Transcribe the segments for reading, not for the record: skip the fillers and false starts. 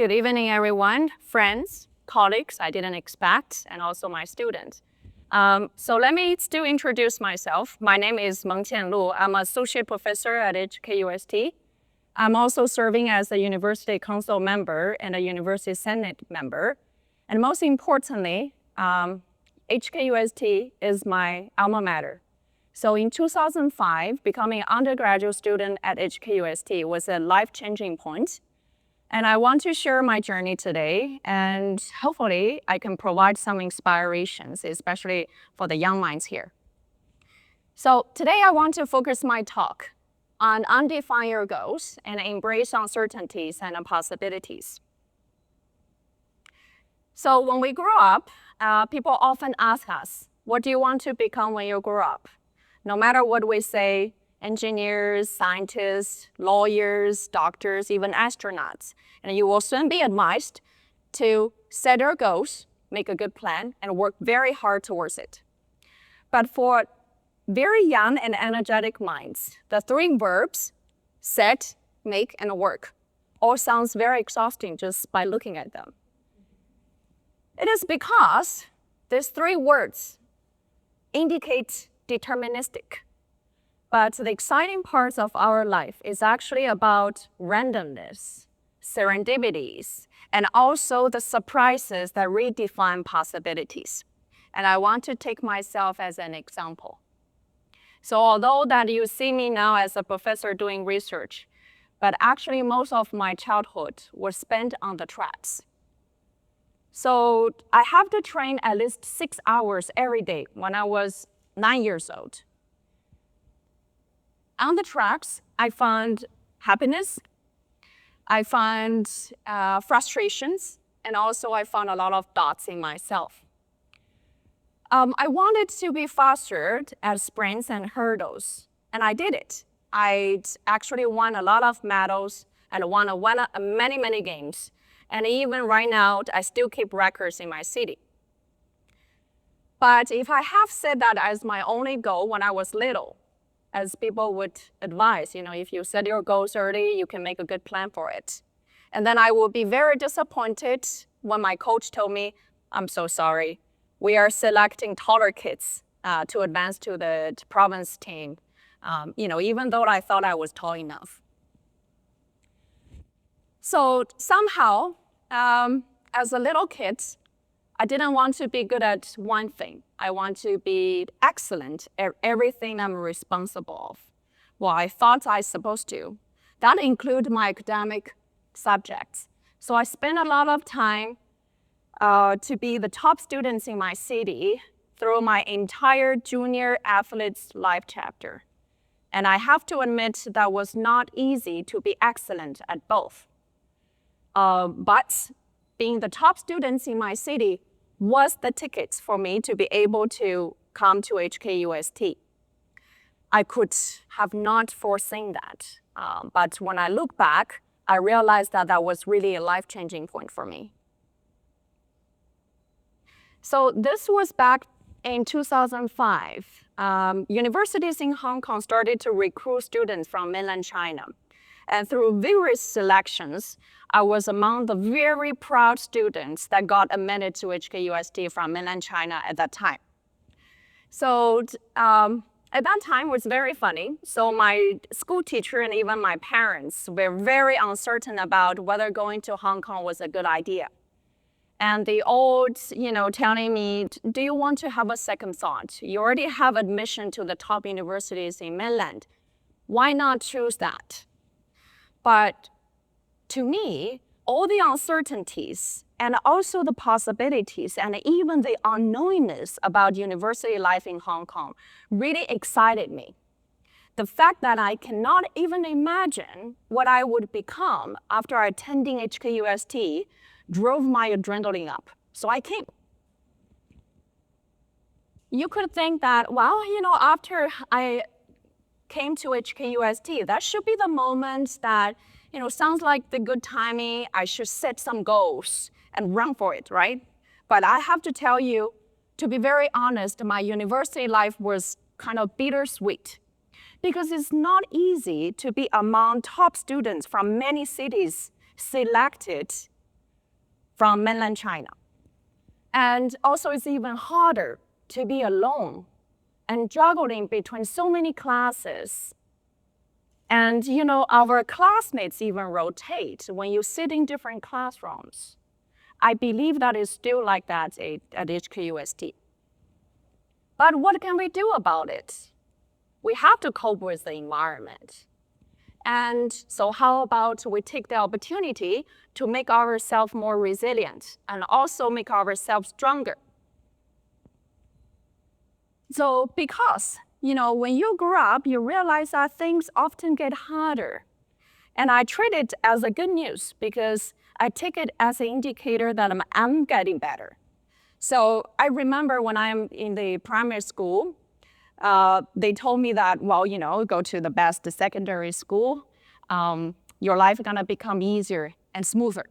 Good evening, everyone, friends, colleagues I didn't expect, and also my students. So let me still introduce myself. My name is Mengqian Lu. I'm an associate professor at TEDxHKUST. I'm also serving as a University Council member and a University Senate member. And most importantly, HKUST is my alma mater. So in 2005, becoming an undergraduate student at HKUST was a life-changing point. And I want to share my journey today, and hopefully I can provide some inspirations, especially for the young minds here. So today I want to focus my talk on undefine your goals and embrace uncertainties and possibilities. So when we grow up, people often ask us, what do you want to become when you grow up? No matter what we say, engineers, scientists, lawyers, doctors, even astronauts. And you will soon be advised to set your goals, make a good plan, and work very hard towards it. But for very young and energetic minds, the three verbs, set, make, and work, all sounds very exhausting just by looking at them. It is because these three words indicate deterministic. But the exciting parts of our life is actually about randomness, serendipities, and also the surprises that redefine possibilities. And I want to take myself as an example. So although that you see me now as a professor doing research, but actually most of my childhood was spent on the tracks. So I have to train at least 6 hours every day when I was 9 years old. On the tracks, I found happiness, I found frustrations, and also I found a lot of doubts in myself. I wanted to be faster at sprints and hurdles, and I did it. I actually won a lot of medals and won many games. And even right now, I still keep records in my city. But if I have set that as my only goal when I was little, as people would advise, if you set your goals early, you can make a good plan for it. And then I will be very disappointed when my coach told me, I'm so sorry, we are selecting taller kids to advance to the province team, even though I thought I was tall enough. So somehow, as a little kid, I didn't want to be good at one thing. I want to be excellent at everything I'm responsible of. Well, I thought I was supposed to. That includes my academic subjects. So I spent a lot of time to be the top students in my city through my entire junior athletes life chapter. And I have to admit that was not easy to be excellent at both. But being the top students in my city was the ticket for me to be able to come to HKUST. I could have not foreseen that. But when I look back, I realized that that was really a life-changing point for me. So this was back in 2005. Universities in Hong Kong started to recruit students from mainland China. And through various selections, I was among the very proud students that got admitted to HKUST from mainland China at that time. So at that time, it was very funny. So my school teacher and even my parents were very uncertain about whether going to Hong Kong was a good idea. And they all, telling me, do you want to have a second thought? You already have admission to the top universities in mainland. Why not choose that? But to me, all the uncertainties and also the possibilities and even the unknowingness about university life in Hong Kong really excited me. The fact that I cannot even imagine what I would become after attending HKUST drove my adrenaline up. So I came. You could think that, well, after I came to HKUST, that should be the moment that, sounds like the good timing, I should set some goals and run for it, right? But I have to tell you, to be very honest, my university life was kind of bittersweet because it's not easy to be among top students from many cities selected from mainland China. And also it's even harder to be alone and juggling between so many classes. And our classmates even rotate when you sit in different classrooms. I believe that is still like that at HKUST. But what can we do about it? We have to cope with the environment. And so how about we take the opportunity to make ourselves more resilient and also make ourselves stronger? So because, when you grow up, you realize that things often get harder. And I treat it as a good news because I take it as an indicator that I'm getting better. So I remember when I'm in the primary school, they told me that, well, go to the best secondary school, your life is gonna become easier and smoother.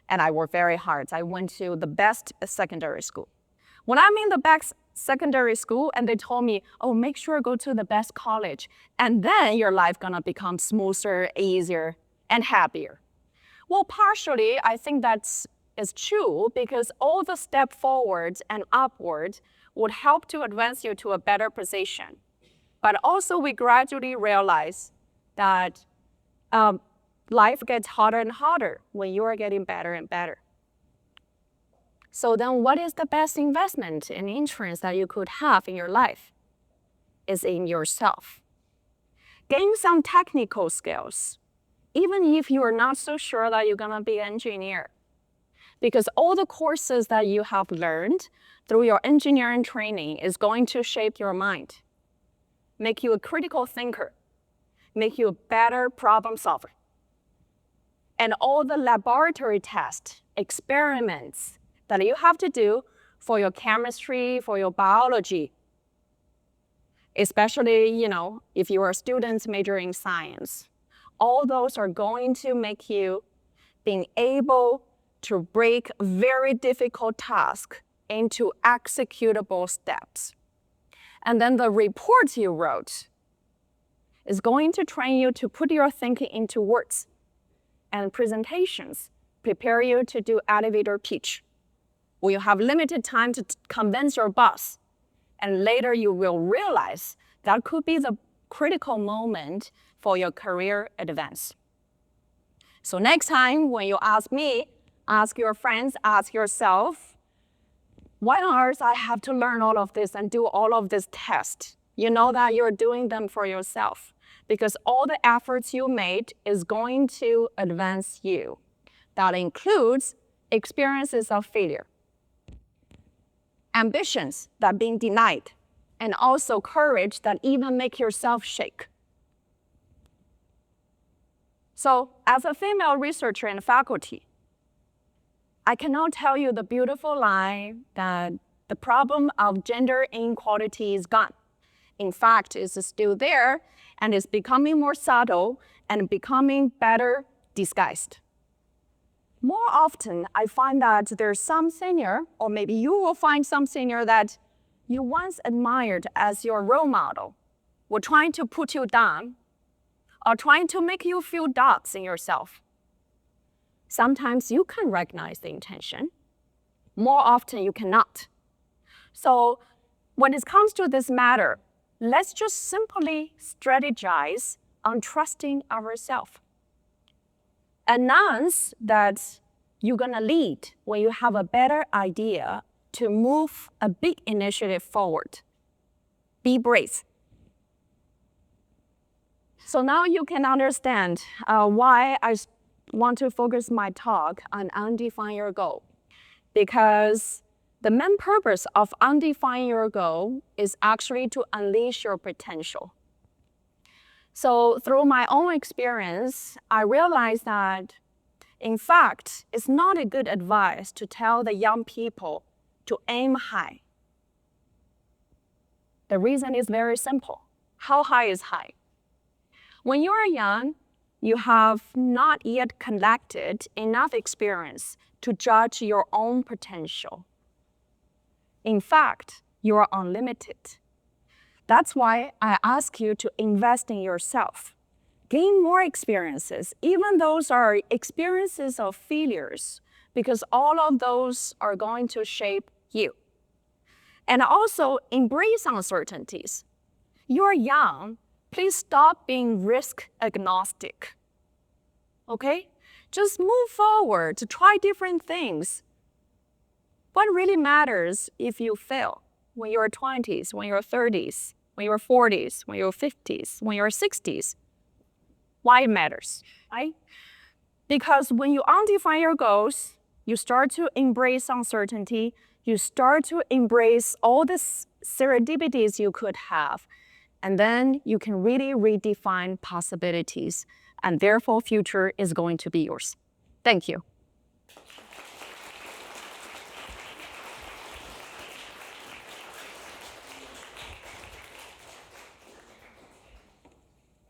And I worked very hard. I went to the best secondary school. When I'm in the best secondary school and they told me, oh, make sure go to the best college, and then your life gonna become smoother, easier, and happier. Well, partially, I think that's true because all the step forwards and upwards would help to advance you to a better position. But also we gradually realize that life gets harder and harder when you are getting better and better. So then what is the best investment and insurance that you could have in your life? Is in yourself. Gain some technical skills, even if you are not so sure that you're gonna be an engineer. Because all the courses that you have learned through your engineering training is going to shape your mind, make you a critical thinker, make you a better problem solver. And all the laboratory tests, experiments that you have to do for your chemistry, for your biology, especially, if you are students majoring in science, all those are going to make you being able to break very difficult tasks into executable steps. And then the report you wrote is going to train you to put your thinking into words, and presentations prepare you to do elevator pitch, where you have limited time to convince your boss. And later you will realize that could be the critical moment for your career advance. So next time when you ask me, ask your friends, ask yourself, why on earth I have to learn all of this and do all of this tests? You know that you're doing them for yourself because all the efforts you made is going to advance you. That includes experiences of failure, ambitions that being denied, and also courage that even make yourself shake. So as a female researcher and faculty, I cannot tell you the beautiful lie that the problem of gender inequality is gone. In fact, it's still there and it's becoming more subtle and becoming better disguised. More often, I find that there's some senior, or maybe you will find some senior that you once admired as your role model, were trying to put you down or trying to make you feel doubts in yourself. Sometimes you can recognize the intention. More often, you cannot. So when it comes to this matter, let's just simply strategize on trusting ourselves. Announce that you're gonna lead when you have a better idea to move a big initiative forward. Be brave. So now you can understand why I want to focus my talk on undefined your goal. Because the main purpose of undefined your goal is actually to unleash your potential. So through my own experience, I realized that, in fact, it's not a good advice to tell the young people to aim high. The reason is very simple. How high is high? When you are young, you have not yet collected enough experience to judge your own potential. In fact, you are unlimited. That's why I ask you to invest in yourself. Gain more experiences, even those are experiences of failures, because all of those are going to shape you. And also embrace uncertainties. You're young. Please stop being risk agnostic. Okay? Just move forward to try different things. What really matters if you fail when you're 20s, when you're 30s, when you're 40s, when you're 50s, when you're 60s? Why it matters, right? Because when you undefine your goals, you start to embrace uncertainty, you start to embrace all the serendipities you could have, and then you can really redefine possibilities, and therefore future is going to be yours. Thank you.